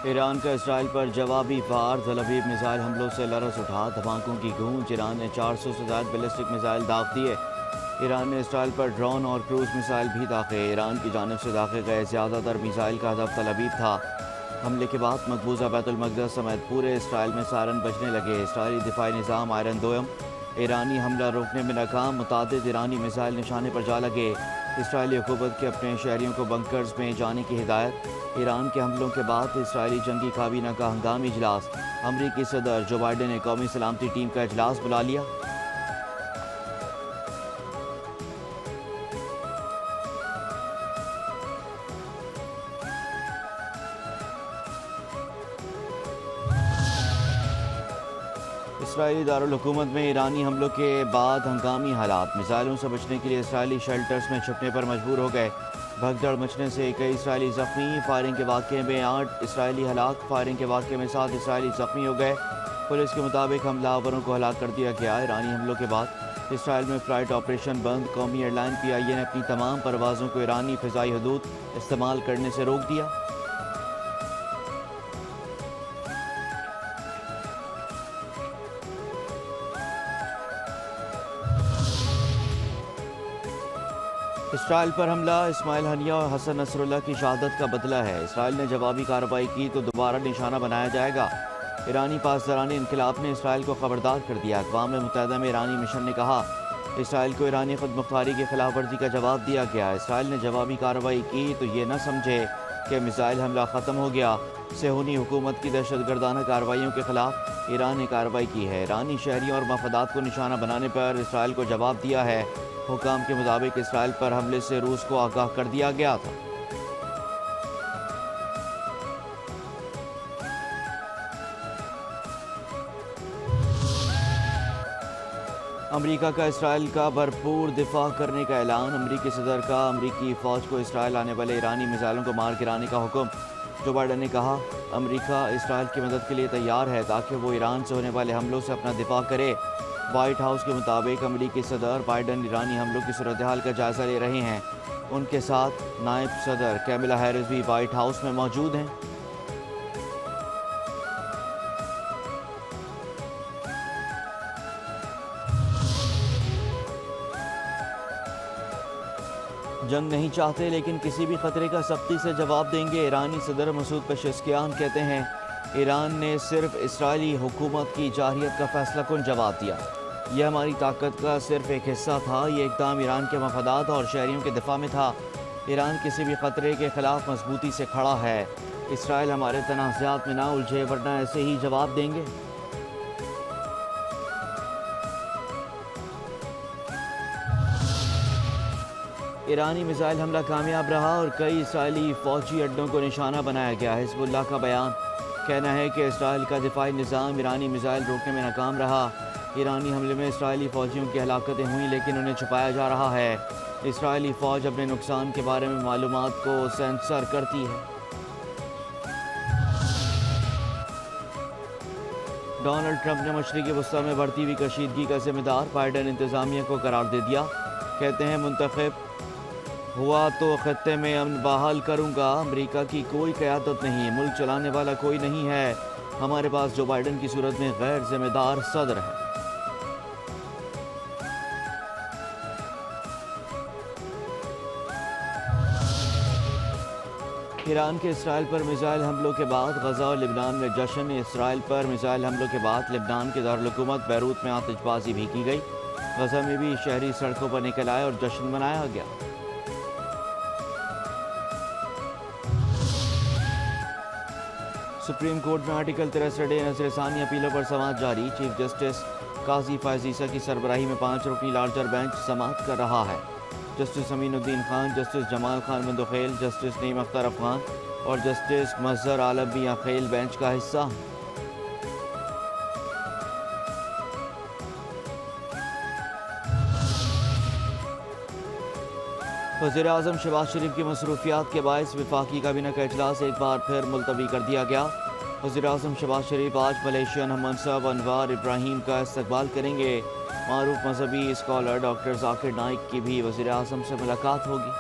ایران کا اسرائیل پر جوابی وار، تل Aviv missile حملوں سے لرز اٹھا، دھماکوں کی گونج۔ ایران نے 400 سے زائد بیلسٹک میزائل داغ دیے۔ ایران نے اسرائیل پر ڈرون اور کروز میزائل بھی داغے۔ ایران کی جانب سے داغے گئے زیادہ تر میزائل کا ہدف تل ابیب تھا۔ حملے کے بعد مقبوضہ بیت المقدس سمیت پورے اسرائیل میں سائرن بجنے لگے۔ اسرائیلی دفاعی نظام آئرن دوم ایرانی حملہ روکنے میں ناکام، متعدد ایرانی میزائل نشانے پر جا لگے۔ اسرائیلی حکومت کے اپنے شہریوں کو بنکرز میں جانے کی ہدایت۔ ایران کے حملوں کے بعد اسرائیلی جنگی کابینہ کا ہنگامی اجلاس۔ امریکی صدر جو بائیڈن نے قومی سلامتی ٹیم کا اجلاس بلا لیا۔ اسرائیلی دارالحکومت میں ایرانی حملوں کے بعد ہنگامی حالات۔ میزائلوں سے بچنے کے لیے اسرائیلی شیلٹرز میں چھپنے پر مجبور ہو گئے۔ بھگدڑ مچنے سے کئی اسرائیلی زخمی، فائرنگ کے واقعے میں 8 اسرائیلی ہلاک، فائرنگ کے واقعے میں 7 اسرائیلی زخمی ہو گئے۔ پولیس کے مطابق حملہ آوروں کو ہلاک کر دیا گیا۔ ایرانی حملوں کے بعد اسرائیل میں فلائٹ آپریشن بند۔ قومی ایئر لائن PIA نے اپنی تمام پروازوں کو ایرانی فضائی حدود استعمال کرنے سے روک دیا۔ اسرائیل پر حملہ اسماعیل ہنیہ اور حسن نصر اللہ کی شہادت کا بدلہ ہے۔ اسرائیل نے جوابی کارروائی کی تو دوبارہ نشانہ بنایا جائے گا۔ ایرانی پاسداران انقلاب نے اسرائیل کو خبردار کر دیا۔ اقوام متحدہ میں ایرانی مشن نے کہا اسرائیل کو ایرانی خود مختاری کی خلاف ورزی کا جواب دیا گیا۔ اسرائیل نے جوابی کارروائی کی تو یہ نہ سمجھے کہ میزائل حملہ ختم ہو گیا۔ صہیونی حکومت کی دہشت گردانہ کارروائیوں کے خلاف ایران نے کارروائی کی ہے۔ ایرانی شہریوں اور مفادات کو نشانہ بنانے پر اسرائیل کو جواب دیا ہے۔ حکام کے مطابق اسرائیل پر حملے سے روس کو آگاہ کر دیا گیا تھا۔ امریکہ کا اسرائیل کا بھرپور دفاع کرنے کا اعلان۔ امریکی صدر کا امریکی فوج کو اسرائیل آنے والے ایرانی میزائلوں کو مار گرانے کا حکم۔ جو بائیڈن نے کہا امریکہ اسرائیل کی مدد کے لیے تیار ہے تاکہ وہ ایران سے ہونے والے حملوں سے اپنا دفاع کرے۔ وائٹ ہاؤس کے مطابق امریکی صدر بائیڈن ایرانی حملوں کی صورتحال کا جائزہ لے رہے ہیں۔ ان کے ساتھ نائب صدر کیملا ہیرس بھی وائٹ ہاؤس میں موجود ہیں۔ جنگ نہیں چاہتے لیکن کسی بھی خطرے کا سختی سے جواب دیں گے۔ ایرانی صدر مسعود پزشکیان کہتے ہیں ایران نے صرف اسرائیلی حکومت کی جارحیت کا فیصلہ کن جواب دیا۔ یہ ہماری طاقت کا صرف ایک حصہ تھا۔ یہ اقدام ایران کے مفادات اور شہریوں کے دفاع میں تھا۔ ایران کسی بھی خطرے کے خلاف مضبوطی سے کھڑا ہے۔ اسرائیل ہمارے تنازعات میں نہ الجھے ورنہ ایسے ہی جواب دیں گے۔ ایرانی میزائل حملہ کامیاب رہا اور کئی اسرائیلی فوجی اڈوں کو نشانہ بنایا گیا۔ حزب اللہ کا بیان کہنا ہے کہ اسرائیل کا دفاعی نظام ایرانی میزائل روکنے میں ناکام رہا۔ ایرانی حملے میں اسرائیلی فوجیوں کی ہلاکتیں ہوئیں لیکن انہیں چھپایا جا رہا ہے۔ اسرائیلی فوج اپنے نقصان کے بارے میں معلومات کو سینسر کرتی ہے۔ ڈونلڈ ٹرمپ نے مشرقی وسطی میں بڑھتی ہوئی کشیدگی کا ذمہ دار بائیڈن انتظامیہ کو قرار دے دیا۔ کہتے ہیں منتخب ہوا تو خطے میں امن بحال کروں گا۔ امریکہ کی کوئی قیادت نہیں، ملک چلانے والا کوئی نہیں ہے۔ ہمارے پاس جو بائیڈن کی صورت میں غیر ذمہ دار صدر ہے۔ ایران کے اسرائیل پر میزائل حملوں کے بعد غزہ اور لبنان میں جشن۔ اسرائیل پر میزائل حملوں کے بعد لبنان کے دارالحکومت بیروت میں آتش بازی بھی کی گئی۔ غزہ میں بھی شہری سڑکوں پر نکل آئے اور جشن منایا گیا۔ سپریم کورٹ میں آرٹیکل 63 نظر ثانی اپیلوں پر سماعت جاری۔ چیف جسٹس قاضی فائز عیسیٰ کی سربراہی میں 5 رکنی لارجر بینچ سماعت کر رہا ہے۔ جسٹس امین الدین خان، جسٹس جمال خان بندوخیل، جسٹس نعیم اختر افغان اور جسٹس مظہر عالم میاں خیل بینچ کا حصہ ہیں۔ وزیر اعظم شہباز شریف کی مصروفیات کے باعث وفاقی کابینہ کا اجلاس ایک بار پھر ملتوی کر دیا گیا۔ وزیر اعظم شہباز شریف آج ملیشین ہم منصب انوار ابراہیم کا استقبال کریں گے۔ معروف مذہبی اسکالر ڈاکٹر ذاکر نائک کی بھی وزیر اعظم سے ملاقات ہوگی۔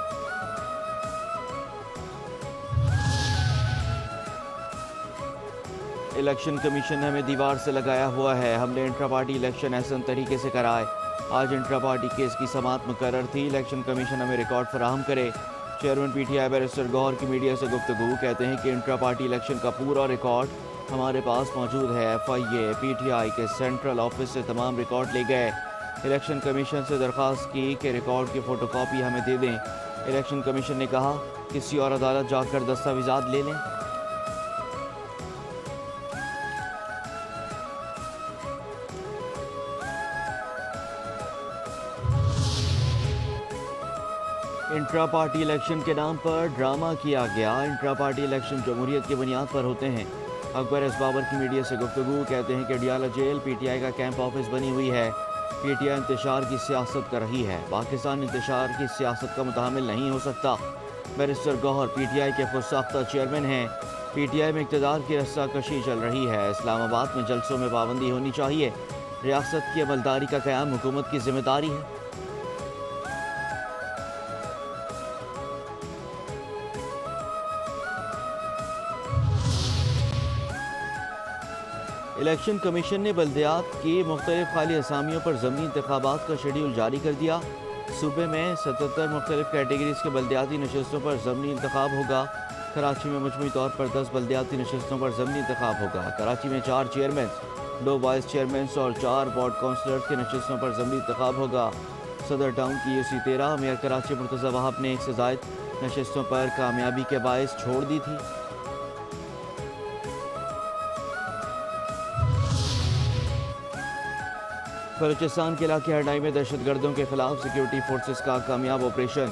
الیکشن کمیشن نے ہمیں دیوار سے لگایا ہوا ہے. ہم نے انٹرا پارٹی الیکشن احسن طریقے سے کرائے. آج انٹرا پارٹی کیس کی سماعت مقرر تھی. الیکشن کمیشن ہمیں ریکارڈ فراہم کرے. Chairman P T I barrister Gohar کی میڈیا سے گفتگو. کہتے ہیں کہ انٹرا پارٹی الیکشن کا پورا ریکارڈ ہمارے پاس موجود ہے. ایف آئی اے پی ٹی آئی کے سینٹرل آفس سے تمام ریکارڈ لے گئے. الیکشن کمیشن سے درخواست کی کہ ریکارڈ کی فوٹو کاپی ہمیں دے دیں. الیکشن کمیشن نے کہا کسی اور عدالت جا کر دستاویزات لے لیں. انٹرا پارٹی الیکشن کے نام پر ڈرامہ کیا گیا. انٹرا پارٹی الیکشن جمہوریت کی بنیاد پر ہوتے ہیں. اکبر ایس بابر کی میڈیا سے گفتگو. کہتے ہیں کہ ڈیالہ جیل پی ٹی آئی کا کیمپ آفس بنی ہوئی ہے. پی ٹی آئی انتشار کی سیاست کر رہی ہے. پاکستان انتشار کی سیاست کا متحمل نہیں ہو سکتا. بیرسٹر گوہر پی ٹی آئی کے خود ساختہ چیئرمین ہیں. پی ٹی آئی میں اقتدار کی رسہ کشی چل رہی ہے. اسلام آباد میں جلسوں میں پابندی ہونی چاہیے. ریاست کی عملداری کا قیام حکومت کی ذمہ داری ہے. الیکشن کمیشن نے بلدیات کی مختلف خالی اسامیوں پر ضمنی انتخابات کا شیڈول جاری کر دیا. صوبے میں 77 مختلف کیٹیگریز کے بلدیاتی نشستوں پر ضمنی انتخاب ہوگا. کراچی میں مجموعی طور پر 10 بلدیاتی نشستوں پر ضمنی انتخاب ہوگا. کراچی میں 4 چیئرمینز، 2 وائس چیئرمینز اور 4 وارڈ کونسلرز کے نشستوں پر ضمنی انتخاب ہوگا. صدر ٹاؤن کی UC 13 میئر کراچی مرتضی وہاب نے 1 سے زائد نشستوں پر کامیابی کے باعث چھوڑ دی تھی. بلوچستان کے علاقے ہرنائی میں دہشت گردوں کے خلاف سیکیورٹی فورسز کا کامیاب آپریشن.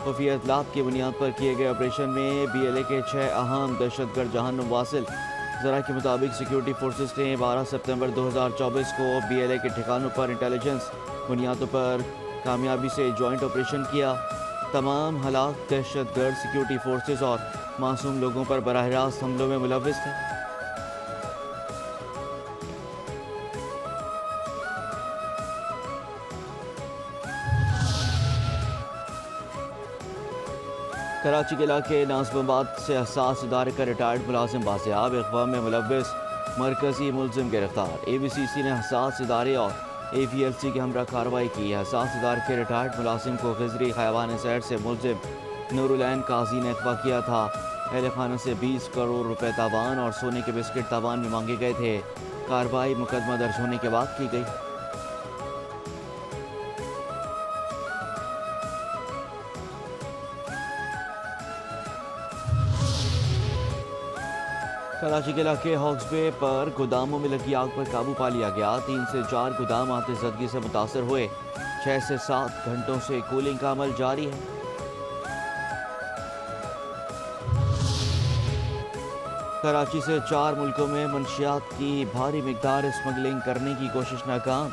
خفیہ اطلاعات کی بنیاد پر کیے گئے آپریشن میں BLA کے 6 اہم دہشت گرد جہنم واصل. ذرائع کے مطابق سیکیورٹی فورسز نے 12 ستمبر 2024 کو BLA کے ٹھکانوں پر انٹیلیجنس بنیادوں پر کامیابی سے جوائنٹ آپریشن کیا. تمام ہلاک دہشت گرد سیکیورٹی فورسز اور معصوم لوگوں پر براہ راست حملوں میں ملوث تھے. کراچی کے علاقے ناظم آباد سے حساس ادارے کا ریٹائرڈ ملازم بازیاب. اغوا میں ملوث مرکزی ملزم گرفتار. AVCC نے حساس ادارے اور AVLC کے ہمراہ کارروائی کی. حساس ادارے کے ریٹائرڈ ملازم کو خضری حیوان سیر سے ملزم نور العین قاضی نے اغوا کیا تھا. اہل خانہ سے 20 کروڑ روپے تاوان اور سونے کے بسکٹ تاوان میں مانگے گئے تھے. کارروائی مقدمہ درج ہونے کے بعد کی گئی. کراچی کے علاقے ہاکس بے پر گوداموں میں لگی آگ پر قابو پا لیا گیا. 3 سے 4 گودام آتش زدگی سے متاثر ہوئے. 6 سے 7 گھنٹوں سے کولنگ کا عمل جاری ہے. کراچی سے 4 ملکوں میں منشیات کی بھاری مقدار اسمگلنگ کرنے کی کوشش ناکام.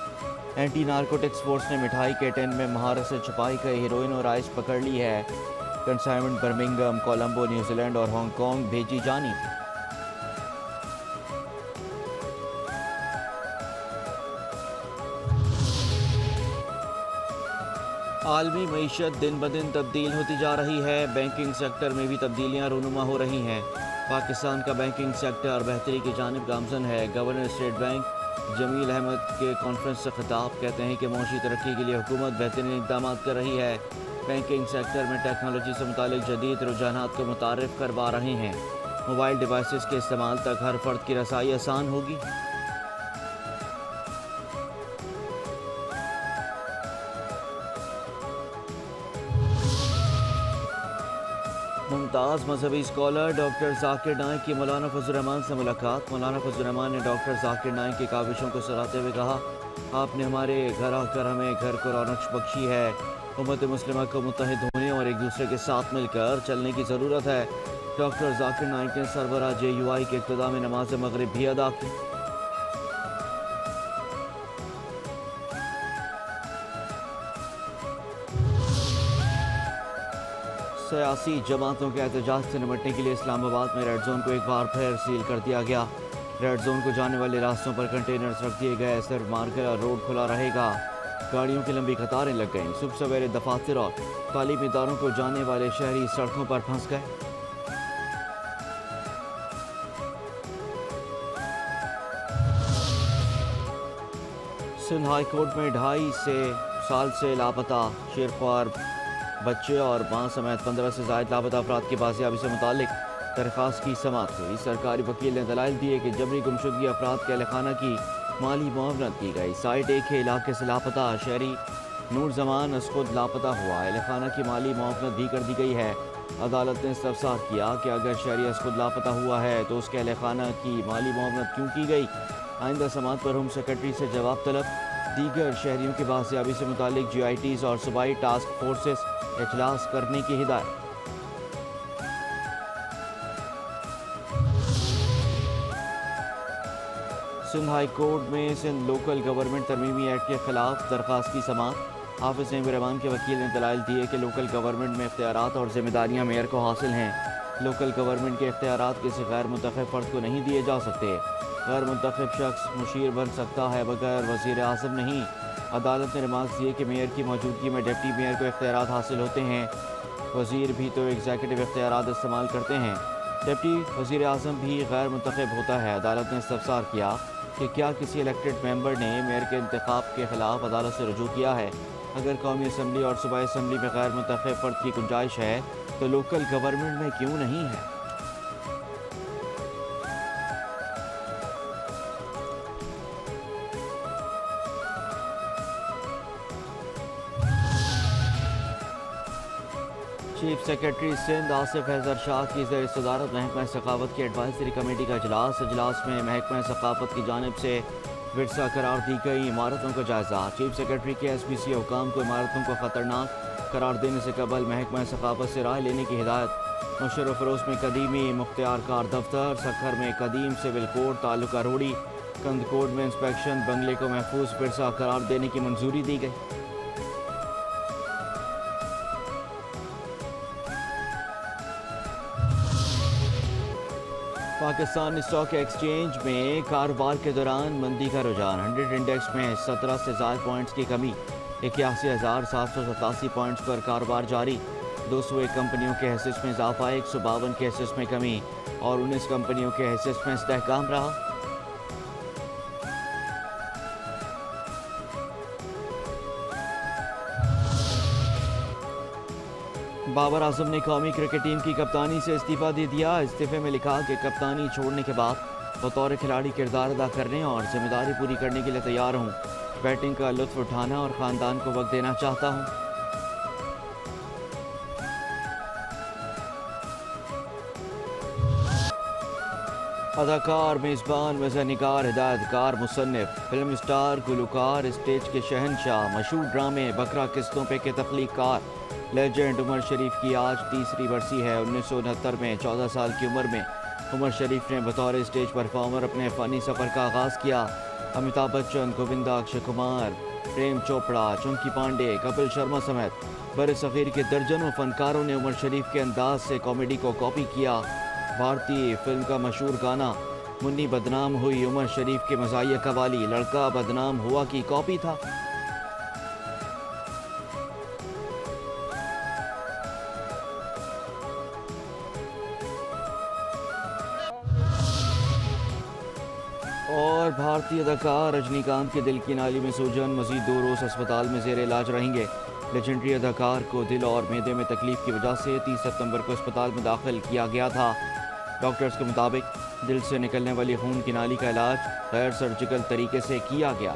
اینٹی نارکوٹکس فورس نے مٹھائی کے ٹین میں مہارت سے چھپائی گئی ہیروئن اور آئس پکڑ لی ہے. Consignment Birmingham, Colombo, New Zealand اور ہانگ کانگ بھیجی جانی تھی. عالمی معیشت دن بدن تبدیل ہوتی جا رہی ہے. بینکنگ سیکٹر میں بھی تبدیلیاں رونما ہو رہی ہیں. پاکستان کا بینکنگ سیکٹر بہتری کی جانب گامزن ہے. گورنر اسٹیٹ بینک جمیل احمد کے کانفرنس سے خطاب. کہتے ہیں کہ معاشی ترقی کے لیے حکومت بہترین اقدامات کر رہی ہے. بینکنگ سیکٹر میں ٹیکنالوجی سے متعلق جدید رجحانات کو متعارف کروا رہے ہیں. موبائل ڈیوائسز کے استعمال تک ہر فرد کی رسائی آسان ہوگی. ممتاز مذہبی اسکالر ڈاکٹر ذاکر نائک کی مولانا فضل الرحمان سے ملاقات. مولانا فضل الرحمان نے ڈاکٹر ذاکر نائک کی کاوشوں کو سراہتے ہوئے کہا آپ نے ہمارے گھر آ کر ہمیں گھر کو رونق بخشی ہے. امت مسلمہ کو متحد ہونے اور ایک دوسرے کے ساتھ مل کر چلنے کی ضرورت ہے. ڈاکٹر ذاکر نائک نے سربراہ JUI کے اقتداء میں نماز مغرب بھی ادا کی. سیاسی جماعتوں کے احتجاج سے نمٹنے کے لیے اسلام آباد میں ریڈ زون کو ایک بار پھر سیل کر دیا گیا. ریڈ زون کو جانے والے راستوں پر کنٹینرز رکھ دیے گئے. صرف مارکیٹ روڈ کھلا رہے گا. گاڑیوں کی لمبی قطاریں لگ گئیں. صبح سویرے دفاتر اور تعلیمی اداروں کو جانے والے شہری سڑکوں پر پھنس گئے. سندھ ہائی کورٹ میں 2.5 سال سے لاپتہ شیرخوار بچے اور ماں سمیت 15 سے زائد لاپتہ افراد کی بازیابی سے متعلق درخواست کی سماعت ہوئی۔ سرکاری وکیل نے دلائل دیے کہ جبری گمشدگی افراد کے اہل خانہ کی مالی معاونت کی گئی۔ سائٹ 1 کے علاقے سے لاپتہ شہری نور زمان از خود لاپتہ ہوا، اہل خانہ کی مالی معاونت بھی کر دی گئی ہے۔ عدالت نے استفسار کیا کہ اگر شہری از خود لاپتہ ہوا ہے تو اس کے اہل خانہ کی مالی معاونت کیوں کی گئی؟ آئندہ سماعت پر ہوم سیکرٹری سے جواب طلب۔ دیگر شہریوں کی بازیابی سے متعلق GITs اور صوبائی ٹاسک فورسز اجلاس کرنے کی ہدایت۔ سندھ ہائی کورٹ میں سندھ لوکل گورنمنٹ ترمیمی ایکٹ کے خلاف درخواست کی سماعت۔ حافظ نعیم الرحمان کے وکیل نے دلائل دیے کہ لوکل گورنمنٹ میں اختیارات اور ذمہ داریاں میئر کو حاصل ہیں۔ لوکل گورنمنٹ کے اختیارات کسی غیر منتخب فرد کو نہیں دیے جا سکتے۔ غیر منتخب شخص مشیر بن سکتا ہے مگر وزیر اعظم نہیں۔ عدالت نے ریمارکس دیے کہ میئر کی موجودگی میں ڈپٹی میئر کو اختیارات حاصل ہوتے ہیں، وزیر بھی تو ایگزیکٹو اختیارات استعمال کرتے ہیں، ڈپٹی وزیر اعظم بھی غیر منتخب ہوتا ہے۔ عدالت نے استفسار کیا کہ کیا کسی الیکٹڈ ممبر نے میئر کے انتخاب کے خلاف عدالت سے رجوع کیا ہے؟ اگر قومی اسمبلی اور صوبائی اسمبلی میں غیر منتخب فرد کی گنجائش ہے تو لوکل گورنمنٹ میں کیوں نہیں ہے؟ چیف سیکرٹری سندھ آصف حیدر شاہ کی زیر صدارت محکمہ ثقافت کی ایڈوائزری کمیٹی کا اجلاس میں محکمہ ثقافت کی جانب سے ورثہ قرار دی گئی عمارتوں کا جائزہ۔ چیف سیکرٹری کے SPC حکام کو عمارتوں کو خطرناک قرار دینے سے قبل محکمہ ثقافت سے رائے لینے کی ہدایت۔ مشرف فروز میں قدیمی مختار کار دفتر، سکھر میں قدیم سول کوڈ، تعلقہ روڑی کند کوڈ میں انسپیکشن بنگلے کو محفوظ ورثہ قرار دینے کی منظوری دی گئی۔ پاکستان اسٹاک ایکسچینج میں کاروبار کے دوران مندی کا رجحان، 100 انڈیکس میں 17 سے زائد پوائنٹس کی کمی، 81,787 پوائنٹس پر کاروبار جاری۔ 201 کمپنیوں کے حصص میں اضافہ، 152 کے حصص میں کمی اور 19 کمپنیوں کے حصص میں استحکام رہا۔ بابر اعظم نے قومی کرکٹ ٹیم کی کپتانی سے استعفیٰ دے دیا۔ استعفے میں لکھا کہ کپتانی چھوڑنے کے بعد بطور کھلاڑی کردار ادا کرنے اور ذمہ داری پوری کرنے کے لیے تیار ہوں، بیٹنگ کا لطف اٹھانا اور خاندان کو وقت دینا چاہتا ہوں۔ اداکار، میزبان، مزاح نگار، ہدایت کار، مصنف، فلم اسٹار، گلوکار، اسٹیج کے شہنشاہ، مشہور ڈرامے بکرا قسطوں پہ کے تخلیق کار لیجنڈ عمر شریف کی آج تیسری برسی ہے۔ 1969 میں 14 سال کی عمر میں عمر شریف نے بطور اسٹیج پرفارمر اپنے فنی سفر کا آغاز کیا۔ امیتابھ بچن، گووندا، اکشے کمار، پریم چوپڑا، چنکی پانڈے، کپل شرما سمیت برصغیر کے درجنوں فنکاروں نے عمر شریف کے انداز سے کامیڈی کو کاپی کیا۔ بھارتی فلم کا مشہور گانا منی بدنام ہوئی عمر شریف کے مزاحیہ قوالی لڑکا بدنام ہوا کی کاپی تھا۔ اور بھارتی اداکار رجنی کانت کے دل کی نالی میں سوجن، مزید 2 روز اسپتال میں زیر علاج رہیں گے۔ لیجنڈری اداکار کو دل اور معدے میں تکلیف کی وجہ سے 30 ستمبر کو اسپتال میں داخل کیا گیا تھا۔ ڈاکٹرز کے مطابق دل سے نکلنے والی خون کی نالی کا علاج غیر سرجیکل طریقے سے کیا گیا۔